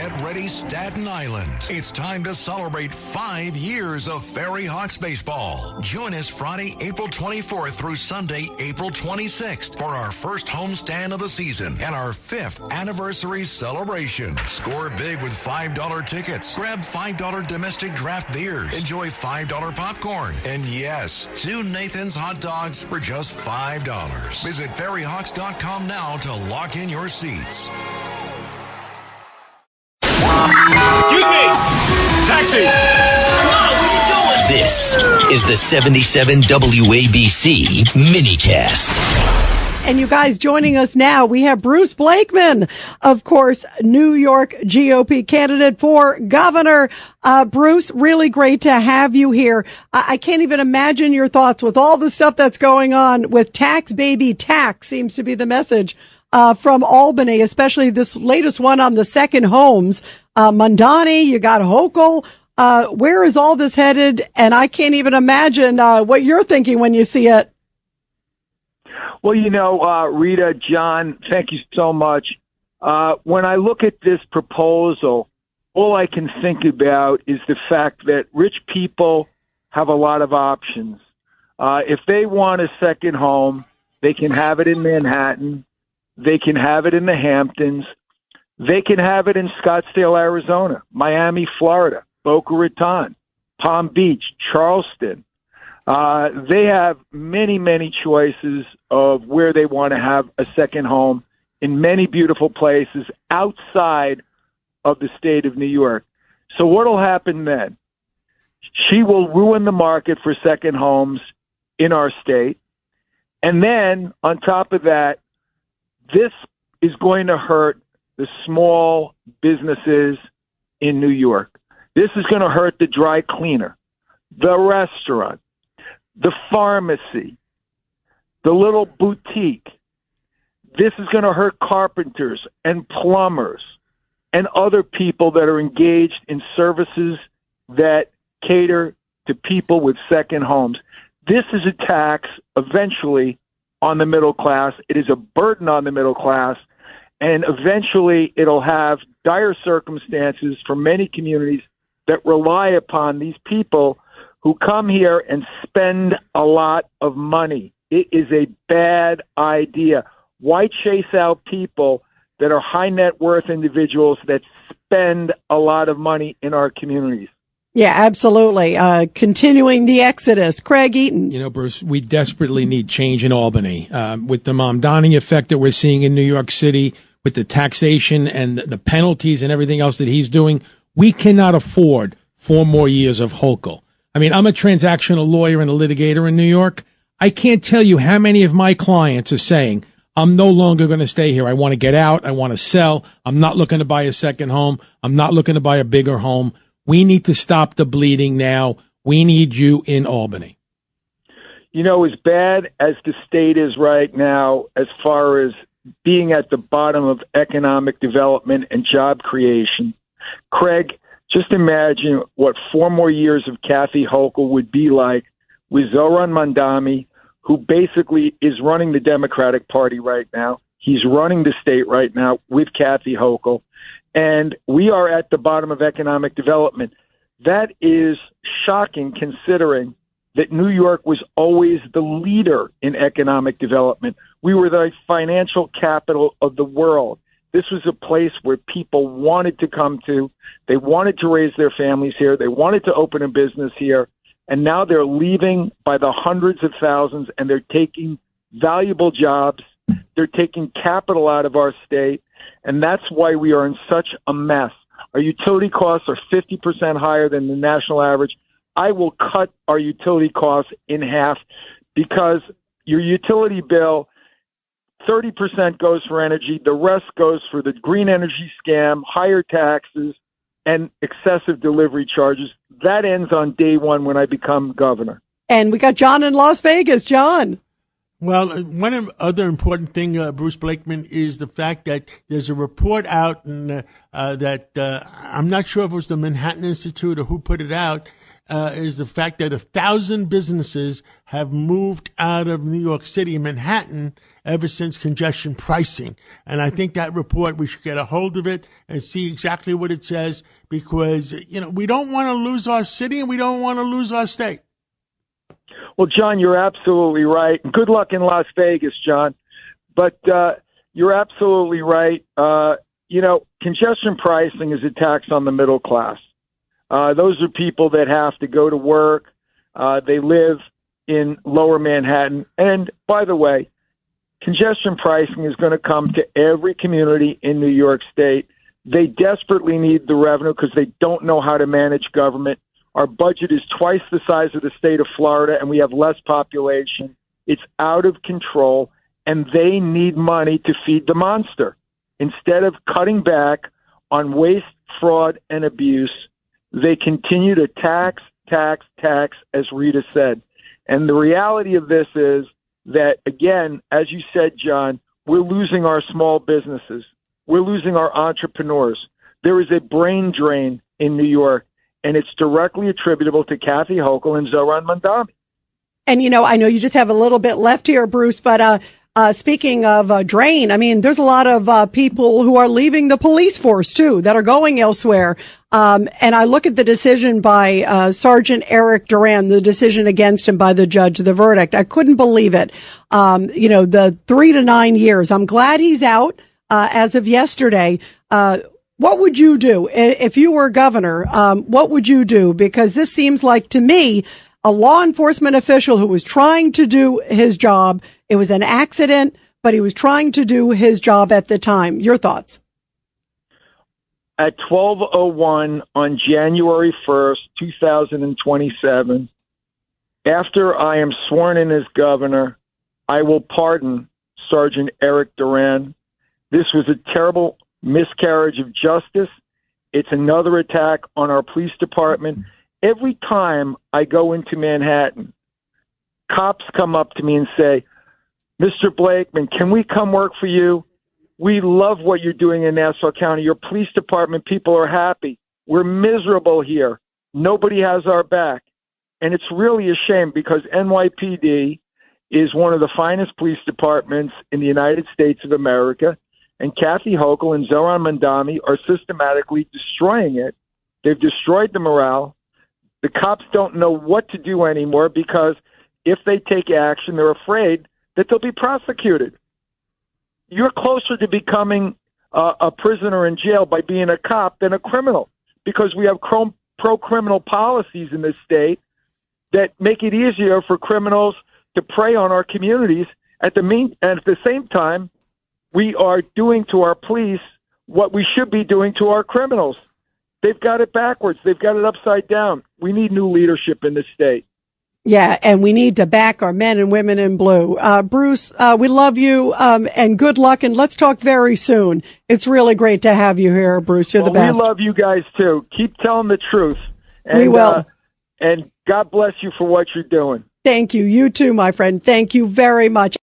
Get ready, Staten Island. It's time to celebrate 5 years of Ferry Hawks baseball. Join us Friday, April 24th through Sunday, April 26th for our first homestand of the season and our 5th anniversary celebration. Score big with $5 tickets. Grab $5 domestic draft beers. Enjoy $5 popcorn. And yes, 2 Nathan's hot dogs for just $5. Visit ferryhawks.com now to lock in your seats. Excuse me! Taxi! Come on, what are you doing? This is the 77 WABC minicast. And you guys joining us now, we have Bruce Blakeman, of course, New York GOP candidate for governor. Bruce, really great to have you here. I can't even imagine your thoughts with all the stuff that's going on with tax baby tax seems to be the message from Albany, especially this latest one on the second homes. Mondani, you got Hochul. Where is all this headed? And I can't even imagine what you're thinking when you see it. Well, Rita, John, thank you so much. When I look at this proposal, all I can think about is the fact that rich people have a lot of options. If they want a second home, they can have it in Manhattan. They can have it in the Hamptons. They can have it in Scottsdale, Arizona, Miami, Florida, Boca Raton, Palm Beach, Charleston. They have many, many choices of where they want to have a second home in many beautiful places outside of the state of New York. So what will happen then? She will ruin the market for second homes in our state. And then on top of that, this is going to hurt the small businesses in New York. This is going to hurt the dry cleaner, the restaurant, the pharmacy, the little boutique. This is going to hurt carpenters and plumbers and other people that are engaged in services that cater to people with second homes. This is a tax eventually on the middle class. It is a burden on the middle class, and eventually it'll have dire circumstances for many communities that rely upon these people who come here and spend a lot of money. It is a bad idea. Why chase out people that are high net worth individuals that spend a lot of money in our communities? Yeah, absolutely. Continuing the exodus. Craig Eaton. Bruce, we desperately need change in Albany. With the Mamdani effect that we're seeing in New York City, with the taxation and the penalties and everything else that he's doing, we cannot afford 4 more years of Hochul. I mean, I'm a transactional lawyer and a litigator in New York. I can't tell you how many of my clients are saying, I'm no longer going to stay here. I want to get out. I want to sell. I'm not looking to buy a second home. I'm not looking to buy a bigger home. We need to stop the bleeding now. We need you in Albany. As bad as the state is right now, as far as being at the bottom of economic development and job creation, Craig, just imagine what 4 more years of Kathy Hochul would be like with Zohran Mamdani, who basically is running the Democratic Party right now. He's running the state right now with Kathy Hochul. And we are at the bottom of economic development. That is shocking, considering that New York was always the leader in economic development. We were the financial capital of the world. This was a place where people wanted to come to. They wanted to raise their families here. They wanted to open a business here. And now they're leaving by the hundreds of thousands, and they're taking valuable jobs. They're taking capital out of our state. And that's why we are in such a mess. Our utility costs are 50% higher than the national average. I will cut our utility costs in half, because your utility bill, 30% goes for energy. The rest goes for the green energy scam, higher taxes, and excessive delivery charges. That ends on day one when I become governor. And we got John in Las Vegas. John. Well, one other important thing, Bruce Blakeman, is the fact that there's a report out and that I'm not sure if it was the Manhattan Institute or who put it out, is the fact that 1,000 businesses have moved out of New York City and Manhattan ever since congestion pricing. And I think that report, we should get a hold of it and see exactly what it says, because, we don't want to lose our city and we don't want to lose our state. Well, John, you're absolutely right. Good luck in Las Vegas, John. But you're absolutely right. Congestion pricing is a tax on the middle class. Those are people that have to go to work. They live in lower Manhattan. And by the way, congestion pricing is going to come to every community in New York State. They desperately need the revenue because they don't know how to manage government. Our budget is twice the size of the state of Florida, and we have less population. It's out of control, and they need money to feed the monster. Instead of cutting back on waste, fraud, and abuse, they continue to tax, as Rita said. And the reality of this is that, again, as you said, John, we're losing our small businesses. We're losing our entrepreneurs. There is a brain drain in New York, and it's directly attributable to Kathy Hochul and Zohran Mamdani. And, I know you just have a little bit left here, Bruce, but speaking of drain, there's a lot of people who are leaving the police force, too, that are going elsewhere. And I look at the decision by Sergeant Eric Duran, the decision against him by the judge, the verdict. I couldn't believe it. The 3 to 9 years. I'm glad he's out as of yesterday. What would you do if you were governor? What would you do? Because this seems like, to me, a law enforcement official who was trying to do his job. It was an accident, but he was trying to do his job at the time. Your thoughts? At 12:01 on January 1st, 2027, after I am sworn in as governor, I will pardon Sergeant Eric Duran. This was a terrible miscarriage of justice. It's another attack on our police department. Every time I go into Manhattan, cops come up to me and say, Mr. Blakeman, can we come work for you? We love what you're doing in Nassau County. Your police department people are happy. We're miserable here. Nobody has our back. And it's really a shame because NYPD is one of the finest police departments in the United States of America. And Kathy Hochul and Zohran Mamdani are systematically destroying it. They've destroyed the morale. The cops don't know what to do anymore because if they take action, they're afraid that they'll be prosecuted. You're closer to becoming a prisoner in jail by being a cop than a criminal because we have pro-criminal policies in this state that make it easier for criminals to prey on our communities. And at the same time, we are doing to our police what we should be doing to our criminals. They've got it backwards. They've got it upside down. We need new leadership in this state. Yeah, and we need to back our men and women in blue. Bruce, we love you, and good luck, and let's talk very soon. It's really great to have you here, Bruce. You're the best. We love you guys, too. Keep telling the truth. And, we will. And God bless you for what you're doing. Thank you. You too, my friend. Thank you very much.